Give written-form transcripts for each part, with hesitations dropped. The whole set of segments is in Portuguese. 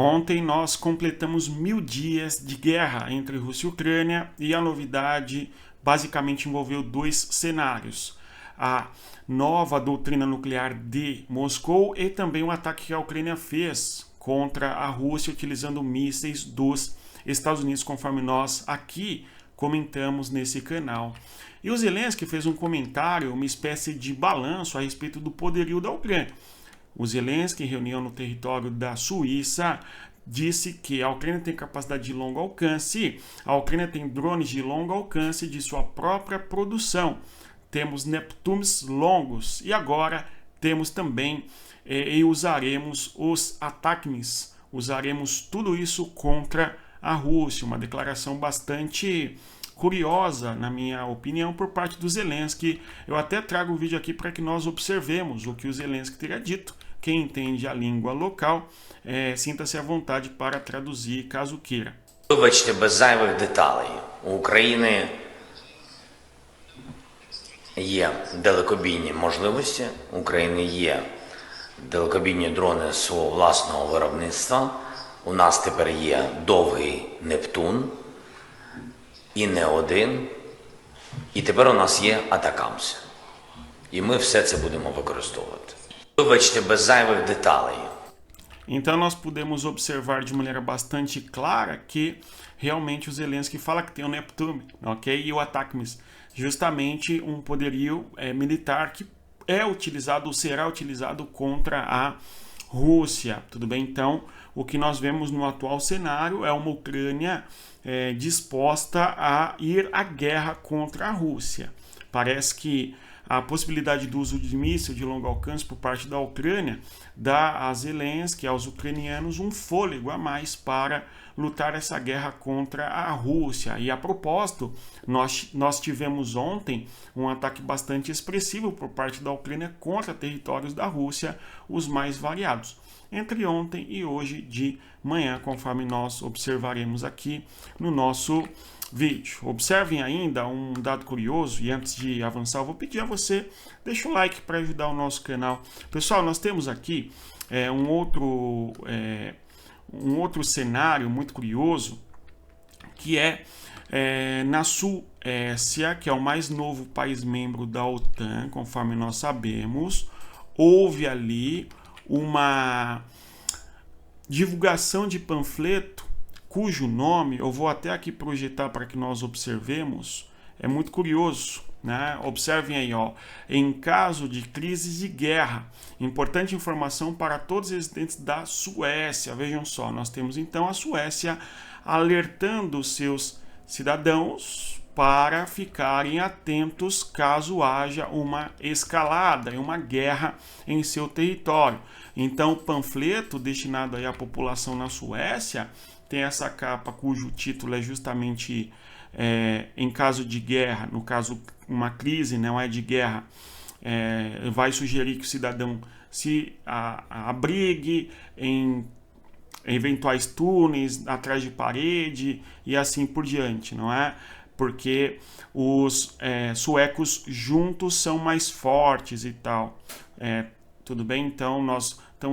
Ontem nós completamos 1000 dias de guerra entre Rússia e Ucrânia e a novidade basicamente envolveu dois cenários. A nova doutrina nuclear de Moscou e também o ataque que a Ucrânia fez contra a Rússia utilizando mísseis dos Estados Unidos, conforme nós aqui comentamos nesse canal. E o Zelensky fez um comentário, uma espécie de balanço a respeito do poderio da Ucrânia. O Zelensky, em reunião no território da Suíça, disse que a Ucrânia tem capacidade de longo alcance, a Ucrânia tem drones de longo alcance de sua própria produção. Temos Neptunes longos e agora temos também e usaremos os ATACMS, usaremos tudo isso contra a Rússia. Uma declaração bastante curiosa, na minha opinião, por parte do Zelensky. Eu até trago o vídeo aqui para que nós observemos o que o Zelensky teria dito. Quem entende a língua local, sinta-se à vontade para traduzir, caso queira. Вибачте, без зайвих деталей. У України є далекобійні можливості, у України є далекобійні дрони свого власного виробництва. У нас тепер є довгий Нептун, і не один, і тепер у нас є Атакамс. І ми все це будемо використовувати. Вибачте, без зайвих деталей. Então nós podemos observar de maneira bastante clara que realmente o Zelensky fala que tem o Neptune, ok? E o ATACMS, justamente um poderio militar que é utilizado ou será utilizado contra a Rússia, tudo bem? Então, o que nós vemos no atual cenário é uma Ucrânia disposta a ir à guerra contra a Rússia. Parece que a possibilidade do uso de míssil de longo alcance por parte da Ucrânia dá a Zelensky, aos ucranianos, um fôlego a mais para lutar essa guerra contra a Rússia. E a propósito, nós tivemos ontem um ataque bastante expressivo por parte da Ucrânia contra territórios da Rússia, os mais variados. Entre ontem e hoje de manhã, conforme nós observaremos aqui no nosso vídeo. Observem ainda um dado curioso, e antes de avançar eu vou pedir a você, deixa o like para ajudar o nosso canal. Pessoal, nós temos aqui um outro cenário muito curioso, que na Suécia, que é o mais novo país membro da OTAN, conforme nós sabemos, houve ali uma divulgação de panfleto cujo nome eu vou até aqui projetar para que nós observemos. É muito curioso, né? Observem aí, ó, em caso de crises de guerra, importante informação para todos os residentes da Suécia. Vejam só, nós temos então a Suécia alertando seus cidadãos para ficarem atentos caso haja uma escalada e uma guerra em seu território. Então, o panfleto destinado aí à população na Suécia tem essa capa cujo título é justamente em caso de guerra, no caso uma crise, não é de guerra, vai sugerir que o cidadão se abrigue em eventuais túneis, atrás de parede e assim por diante, não é? Porque os suecos juntos são mais fortes e tal. Tudo bem? Então,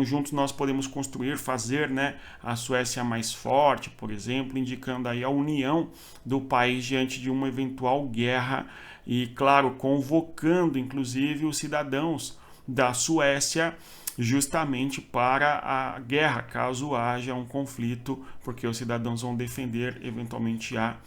juntos nós podemos construir, fazer, né, a Suécia mais forte, por exemplo, indicando aí a união do país diante de uma eventual guerra e, claro, convocando, inclusive, os cidadãos da Suécia justamente para a guerra, caso haja um conflito, porque os cidadãos vão defender, eventualmente, a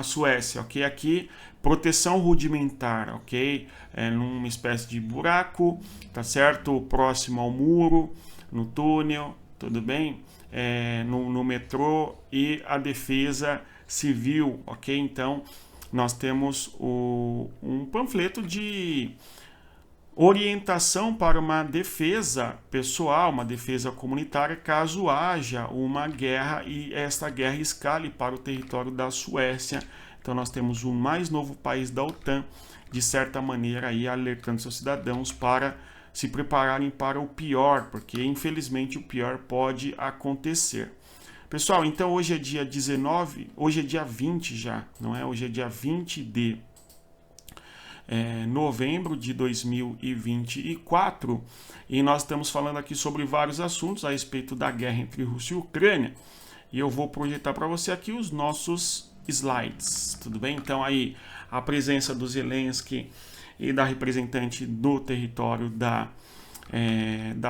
Suécia, ok? Aqui, proteção rudimentar, ok? Numa espécie de buraco, tá certo? Próximo ao muro, no túnel, tudo bem? No metrô e a defesa civil, ok? Então, nós temos um panfleto de orientação para uma defesa pessoal, uma defesa comunitária, caso haja uma guerra e esta guerra escale para o território da Suécia. Então nós temos o mais novo país da OTAN, de certa maneira, aí, alertando seus cidadãos para se prepararem para o pior, porque infelizmente o pior pode acontecer. Pessoal, então hoje é dia 19, hoje é dia 20 já, não é? Hoje é dia 20 de novembro de 2024, e nós estamos falando aqui sobre vários assuntos a respeito da guerra entre Rússia e Ucrânia, e eu vou projetar para você aqui os nossos slides, tudo bem? Então aí a presença do Zelensky e da representante no território da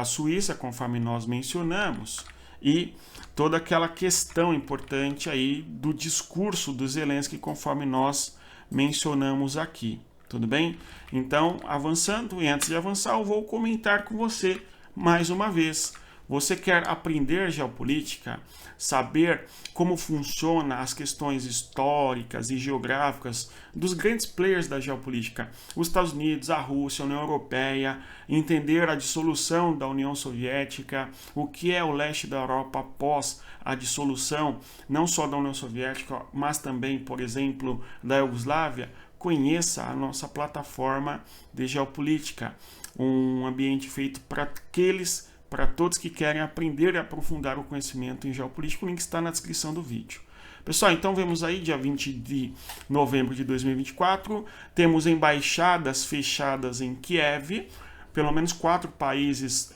Suíça, conforme nós mencionamos, e toda aquela questão importante aí do discurso do Zelensky, conforme nós mencionamos aqui, tudo bem? Então, avançando, e antes de avançar, eu vou comentar com você mais uma vez. Você quer aprender geopolítica, saber como funcionam as questões históricas e geográficas dos grandes players da geopolítica, os Estados Unidos, a Rússia, a União Europeia, entender a dissolução da União Soviética, o que é o leste da Europa após a dissolução, não só da União Soviética, mas também, por exemplo, da Iugoslávia? Conheça a nossa plataforma de geopolítica, um ambiente feito para todos que querem aprender e aprofundar o conhecimento em geopolítica. O link está na descrição do vídeo. Pessoal, então vemos aí, dia 20 de novembro de 2024, temos embaixadas fechadas em Kiev. Pelo menos 4 países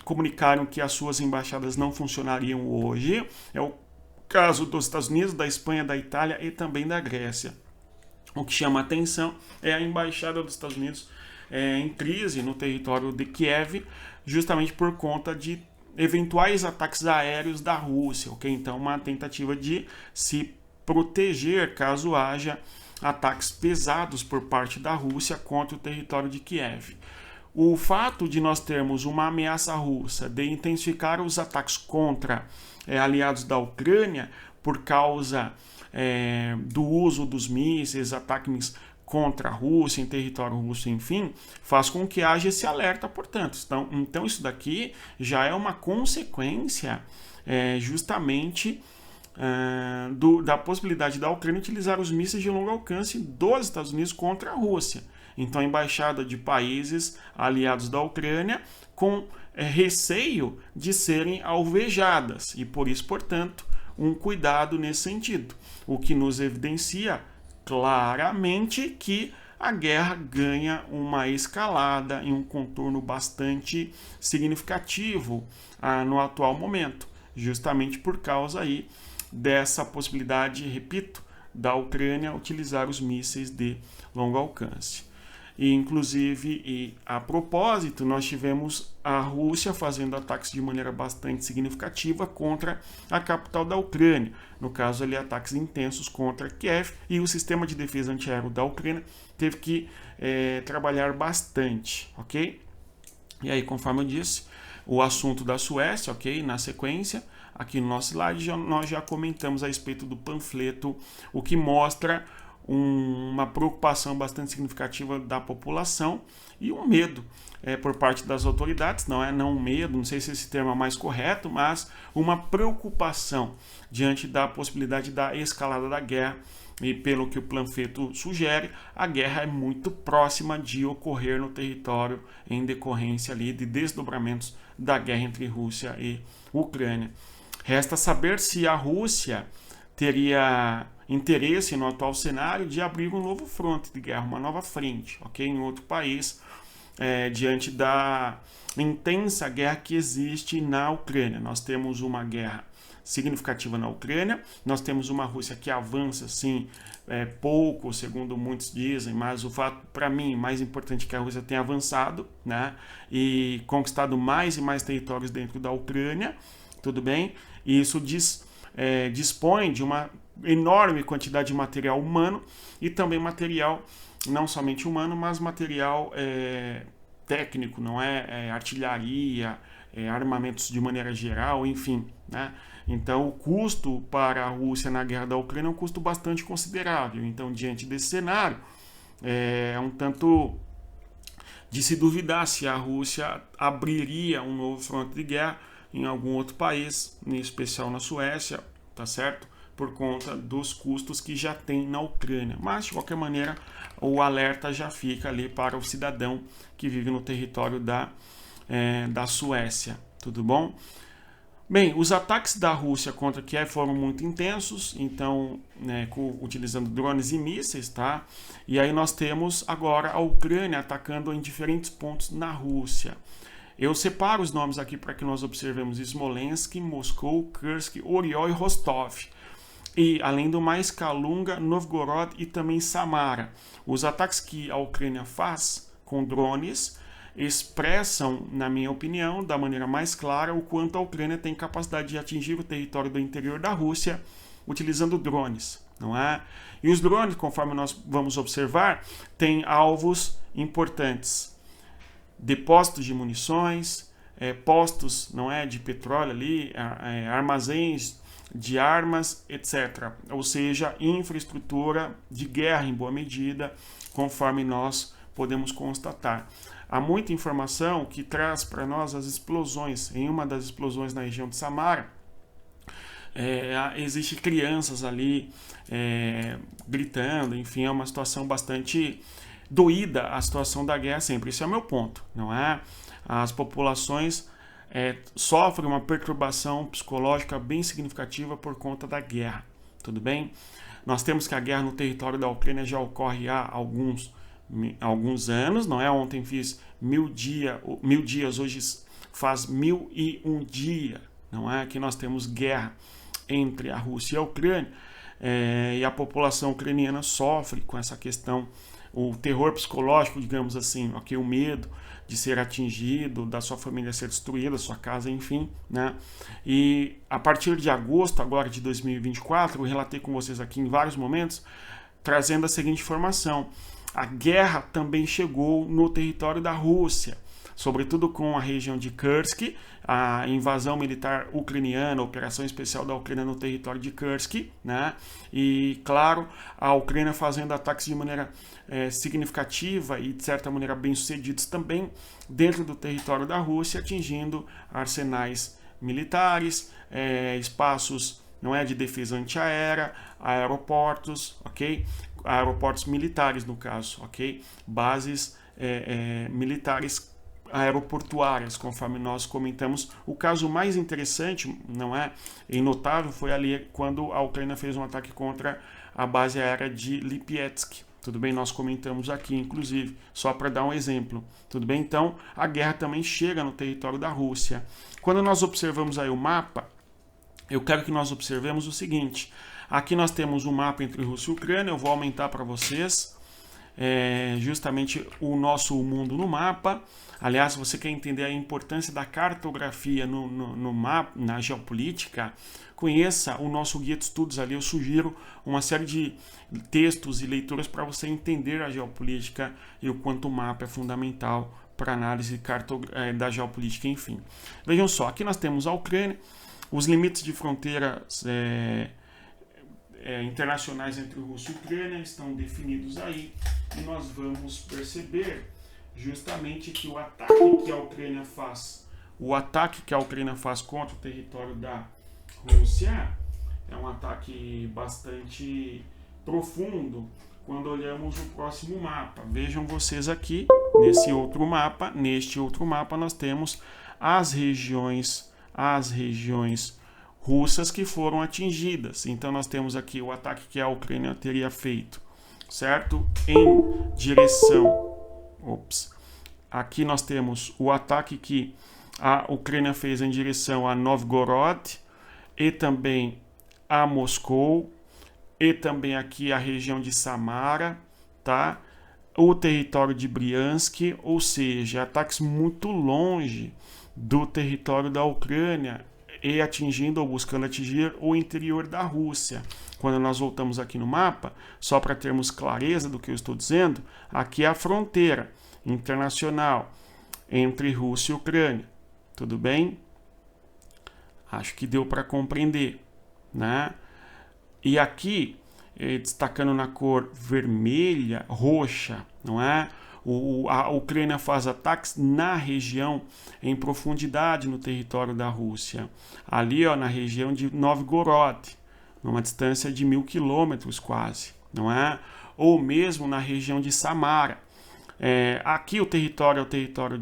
comunicaram que as suas embaixadas não funcionariam hoje. É o caso dos Estados Unidos, da Espanha, da Itália e também da Grécia. O que chama a atenção é a embaixada dos Estados Unidos em crise no território de Kiev, justamente por conta de eventuais ataques aéreos da Rússia, ok? Então, uma tentativa de se proteger caso haja ataques pesados por parte da Rússia contra o território de Kiev. O fato de nós termos uma ameaça russa de intensificar os ataques contra aliados da Ucrânia por causa do uso dos mísseis, ataques contra a Rússia, em território russo, enfim, faz com que haja esse alerta, portanto. Então isso daqui já é uma consequência justamente da possibilidade da Ucrânia utilizar os mísseis de longo alcance dos Estados Unidos contra a Rússia. Então a embaixada de países aliados da Ucrânia com receio de serem alvejadas e por isso, portanto, um cuidado nesse sentido, o que nos evidencia claramente que a guerra ganha uma escalada em um contorno bastante significativo no atual momento, justamente por causa aí dessa possibilidade, repito, da Ucrânia utilizar os mísseis de longo alcance. E, inclusive, a propósito, nós tivemos a Rússia fazendo ataques de maneira bastante significativa contra a capital da Ucrânia. No caso, ali, ataques intensos contra Kiev, e o sistema de defesa antiaéreo da Ucrânia teve que trabalhar bastante, ok? E aí, conforme eu disse, o assunto da Suécia, ok? Na sequência, aqui no nosso slide, nós já comentamos a respeito do panfleto, o que mostra uma preocupação bastante significativa da população e um medo por parte das autoridades, não um medo, não sei se esse termo é mais correto, mas uma preocupação diante da possibilidade da escalada da guerra. E pelo que o panfleto sugere, a guerra é muito próxima de ocorrer no território em decorrência ali de desdobramentos da guerra entre Rússia e Ucrânia. Resta saber se a Rússia teria interesse no atual cenário de abrir um novo fronte de guerra, uma nova frente, ok? Em outro país, diante da intensa guerra que existe na Ucrânia. Nós temos uma guerra significativa na Ucrânia, nós temos uma Rússia que avança, sim, pouco, segundo muitos dizem, mas o fato, para mim, mais importante é que a Rússia tenha avançado, né, e conquistado mais e mais territórios dentro da Ucrânia, tudo bem? E isso dispõe de uma enorme quantidade de material humano e também material não somente humano, mas material técnico, não artilharia, armamentos de maneira geral, enfim, né? Então o custo para a Rússia na guerra da Ucrânia é um custo bastante considerável. Então, diante desse cenário, é um tanto de se duvidar se a Rússia abriria um novo fronte de guerra em algum outro país, em especial na Suécia, tá certo? Por conta dos custos que já tem na Ucrânia. Mas, de qualquer maneira, o alerta já fica ali para o cidadão que vive no território da Suécia. Tudo bom? Bem, os ataques da Rússia contra Kiev foram muito intensos, então, utilizando drones e mísseis, tá? E aí nós temos agora a Ucrânia atacando em diferentes pontos na Rússia. Eu separo os nomes aqui para que nós observemos Smolensk, Moscou, Kursk, Oriol e Rostov. E, além do mais, Kalunga, Novgorod e também Samara. Os ataques que a Ucrânia faz com drones expressam, na minha opinião, da maneira mais clara, o quanto a Ucrânia tem capacidade de atingir o território do interior da Rússia utilizando drones, não é? E os drones, conforme nós vamos observar, têm alvos importantes: depósitos de munições, postos, não é, de petróleo ali, armazéns de armas, etc. Ou seja, infraestrutura de guerra em boa medida, conforme nós podemos constatar. Há muita informação que traz para nós as explosões. Em uma das explosões na região de Samara, existe crianças ali gritando, enfim, é uma situação bastante doída, a situação da guerra sempre. Esse é o meu ponto, não é? As populações sofrem uma perturbação psicológica bem significativa por conta da guerra, tudo bem? Nós temos que a guerra no território da Ucrânia já ocorre há alguns anos, não é? Ontem fiz 1000 dias, hoje faz 1001 dias, não é? Que nós temos guerra entre a Rússia e a Ucrânia, e a população ucraniana sofre com essa questão, o terror psicológico, digamos assim, okay? O medo de ser atingido, da sua família ser destruída, sua casa, enfim, né? E a partir de agosto agora de 2024, eu relatei com vocês aqui em vários momentos, trazendo a seguinte informação: a guerra também chegou no território da Rússia, sobretudo com a região de Kursk, a invasão militar ucraniana, a operação especial da Ucrânia no território de Kursk, né? E, claro, a Ucrânia fazendo ataques de maneira significativa e, de certa maneira, bem-sucedidos também dentro do território da Rússia, atingindo arsenais militares, espaços, não é, de defesa antiaérea, aeroportos, ok? Aeroportos militares, no caso, ok? Bases militares aeroportuárias, conforme nós comentamos. O caso mais interessante, não é, e notável, foi ali quando a Ucrânia fez um ataque contra a base aérea de Lipetsk. Tudo bem? Nós comentamos aqui, inclusive, só para dar um exemplo. Tudo bem? Então, a guerra também chega no território da Rússia. Quando nós observamos aí o mapa, eu quero que nós observemos o seguinte: aqui nós temos um mapa entre Rússia e Ucrânia. Eu vou aumentar para vocês justamente o nosso mundo no mapa. Aliás, se você quer entender a importância da cartografia no mapa, na geopolítica, conheça o nosso guia de estudos ali. Eu sugiro uma série de textos e leituras para você entender a geopolítica e o quanto o mapa é fundamental para a análise da geopolítica, enfim. Vejam só, aqui nós temos a Ucrânia, os limites de fronteiras internacionais entre Rússia e Ucrânia estão definidos aí, e nós vamos perceber justamente que o ataque que a Ucrânia faz contra o território da Rússia é um ataque bastante profundo quando olhamos o próximo mapa. Vejam vocês aqui, neste outro mapa nós temos as regiões russas que foram atingidas. Então nós temos aqui o ataque que a Ucrânia teria feito, certo? Em direção... Aqui nós temos o ataque que a Ucrânia fez em direção a Novgorod e também a Moscou, e também aqui a região de Samara, tá? O território de Bryansk, ou seja, ataques muito longe do território da Ucrânia e atingindo ou buscando atingir o interior da Rússia. Quando nós voltamos aqui no mapa, só para termos clareza do que eu estou dizendo, aqui é a fronteira internacional entre Rússia e Ucrânia. Tudo bem? Acho que deu para compreender, né? E aqui, destacando na cor vermelha, roxa, não é? A Ucrânia faz ataques na região, em profundidade no território da Rússia. Ali, ó, na região de Novgorod, numa distância de 1000 quilômetros quase, não é? Ou mesmo na região de Samara. Aqui o território é o território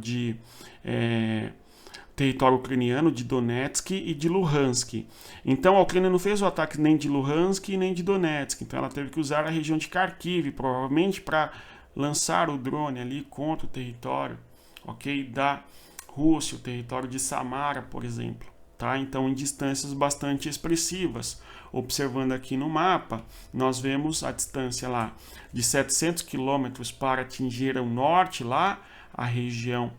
território ucraniano de Donetsk e de Luhansk. Então a Ucrânia não fez o ataque nem de Luhansk nem de Donetsk, então ela teve que usar a região de Kharkiv, provavelmente para lançar o drone ali contra o território, ok, da Rússia, o território de Samara, por exemplo, tá? Então em distâncias bastante expressivas. Observando aqui no mapa, nós vemos a distância lá de 700 quilômetros para atingir o norte lá, a região,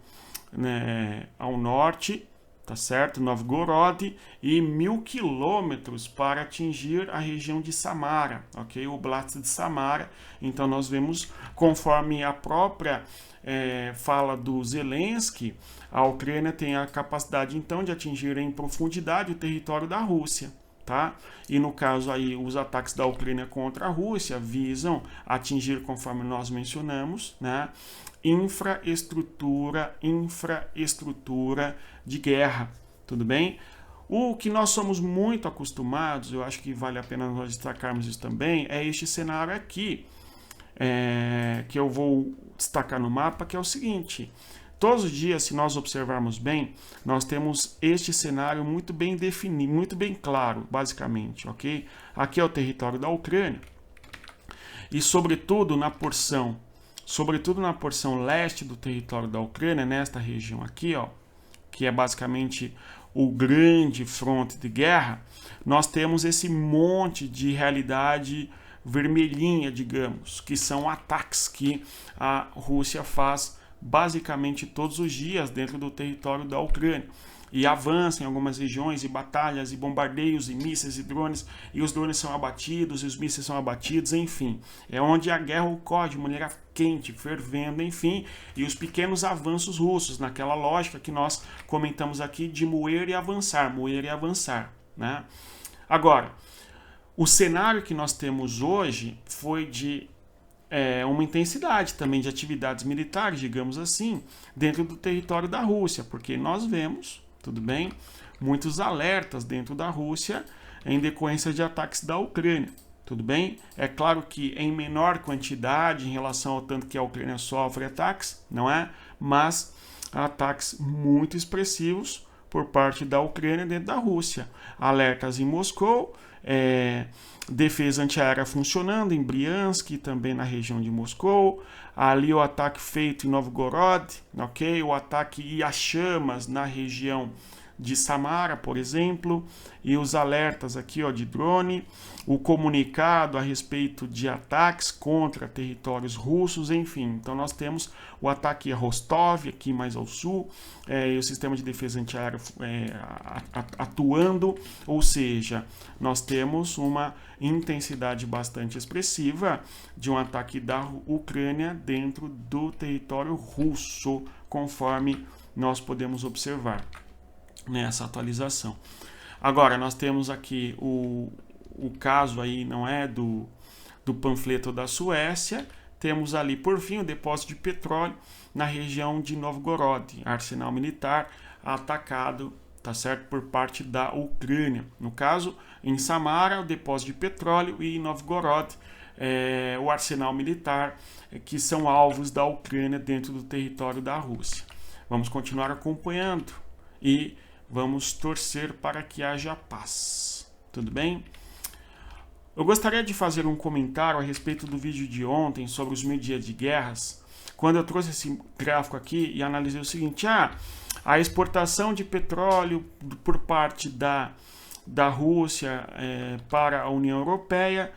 né, ao norte, tá certo? Novgorod, e 1000 quilômetros para atingir a região de Samara, ok? O Oblast de Samara. Então nós vemos, conforme a própria fala do Zelensky, a Ucrânia tem a capacidade então de atingir em profundidade o território da Rússia. Tá? E no caso aí, os ataques da Ucrânia contra a Rússia visam atingir, conforme nós mencionamos, né, infraestrutura de guerra, tudo bem? O que nós somos muito acostumados, eu acho que vale a pena nós destacarmos isso também, é este cenário aqui, que eu vou destacar no mapa, que é o seguinte: todos os dias, se nós observarmos bem, nós temos este cenário muito bem definido, muito bem claro, basicamente, ok? Aqui é o território da Ucrânia e, sobretudo na porção leste do território da Ucrânia, nesta região aqui, ó, que é basicamente o grande fronte de guerra, nós temos esse monte de realidade vermelhinha, digamos, que são ataques que a Rússia faz basicamente todos os dias dentro do território da Ucrânia, e avança em algumas regiões, e batalhas, e bombardeios, e mísseis, e drones, e os drones são abatidos, e os mísseis são abatidos, enfim, é onde a guerra ocorre de maneira quente, fervendo, enfim, e os pequenos avanços russos, naquela lógica que nós comentamos aqui de moer e avançar, né? Agora, o cenário que nós temos hoje foi de uma intensidade também de atividades militares, digamos assim, dentro do território da Rússia, porque nós vemos, tudo bem, muitos alertas dentro da Rússia em decorrência de ataques da Ucrânia, tudo bem? É claro que em menor quantidade em relação ao tanto que a Ucrânia sofre ataques, não é? Mas ataques muito expressivos por parte da Ucrânia dentro da Rússia. Alertas em Moscou, defesa antiaérea funcionando em Briansk e também na região de Moscou, ali o ataque feito em Novgorod, ok? O ataque e as chamas na região de Samara, por exemplo, e os alertas aqui, ó, de drone, o comunicado a respeito de ataques contra territórios russos, enfim. Então nós temos o ataque a Rostov, aqui mais ao sul, e o sistema de defesa antiaérea atuando, ou seja, nós temos uma intensidade bastante expressiva de um ataque da Ucrânia dentro do território russo, conforme nós podemos observar nessa atualização. Agora, nós temos aqui o caso aí, não é, do panfleto da Suécia. Temos ali, por fim, o depósito de petróleo na região de Novgorod, arsenal militar atacado, tá certo, por parte da Ucrânia. No caso, em Samara, o depósito de petróleo, e em Novgorod, o arsenal militar, que são alvos da Ucrânia dentro do território da Rússia. Vamos continuar acompanhando e vamos torcer para que haja paz. Tudo bem? Eu gostaria de fazer um comentário a respeito do vídeo de ontem sobre os 1000 dias de guerras, quando eu trouxe esse gráfico aqui e analisei o seguinte: a exportação de petróleo por parte da Rússia para a União Europeia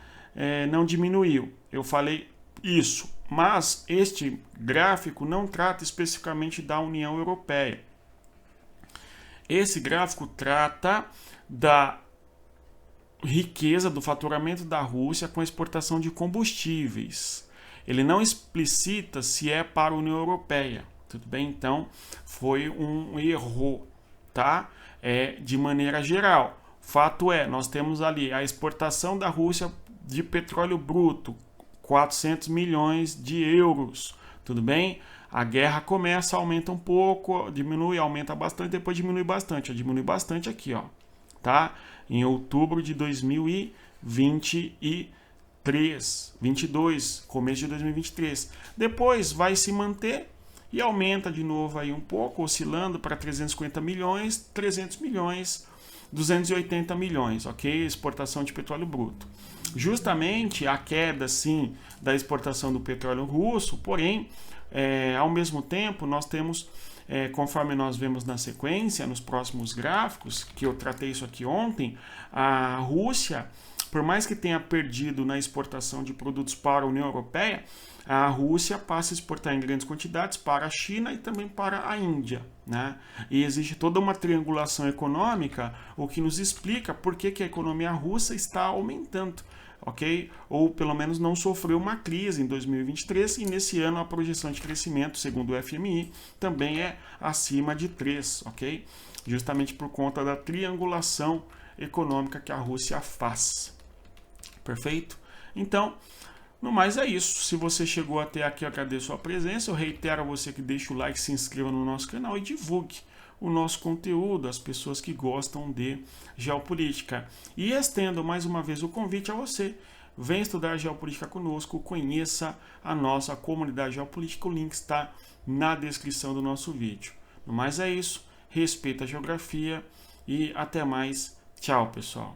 não diminuiu. Eu falei isso, mas este gráfico não trata especificamente da União Europeia. Esse gráfico trata da riqueza, do faturamento da Rússia com a exportação de combustíveis. Ele não explicita se é para a União Europeia. Tudo bem? Então, foi um erro, tá? De maneira geral. Fato é, nós temos ali a exportação da Rússia de petróleo bruto, 400 milhões de euros. Tudo bem? A guerra começa, aumenta um pouco, diminui, aumenta bastante, depois diminui bastante. Diminui bastante aqui, ó, tá? Em outubro de 2022, começo de 2023. Depois vai se manter e aumenta de novo aí um pouco, oscilando para 350 milhões, 300 milhões, 280 milhões, ok? Exportação de petróleo bruto. Justamente a queda, sim, da exportação do petróleo russo, porém, ao mesmo tempo, nós temos, conforme nós vemos na sequência, nos próximos gráficos, que eu tratei isso aqui ontem, a Rússia, por mais que tenha perdido na exportação de produtos para a União Europeia, a Rússia passa a exportar em grandes quantidades para a China e também para a Índia, né? E existe toda uma triangulação econômica, o que nos explica por que a economia russa está aumentando, ok? Ou pelo menos não sofreu uma crise em 2023 e nesse ano a projeção de crescimento, segundo o FMI, também é acima de 3, ok? Justamente por conta da triangulação econômica que a Rússia faz. Perfeito? Então, no mais é isso. Se você chegou até aqui, eu agradeço a presença. Eu reitero a você que deixe o like, se inscreva no nosso canal e divulgue o nosso conteúdo às pessoas que gostam de geopolítica. E estendo mais uma vez o convite a você. Venha estudar geopolítica conosco, conheça a nossa comunidade geopolítica. O link está na descrição do nosso vídeo. No mais é isso. Respeita a geografia e até mais. Tchau, pessoal.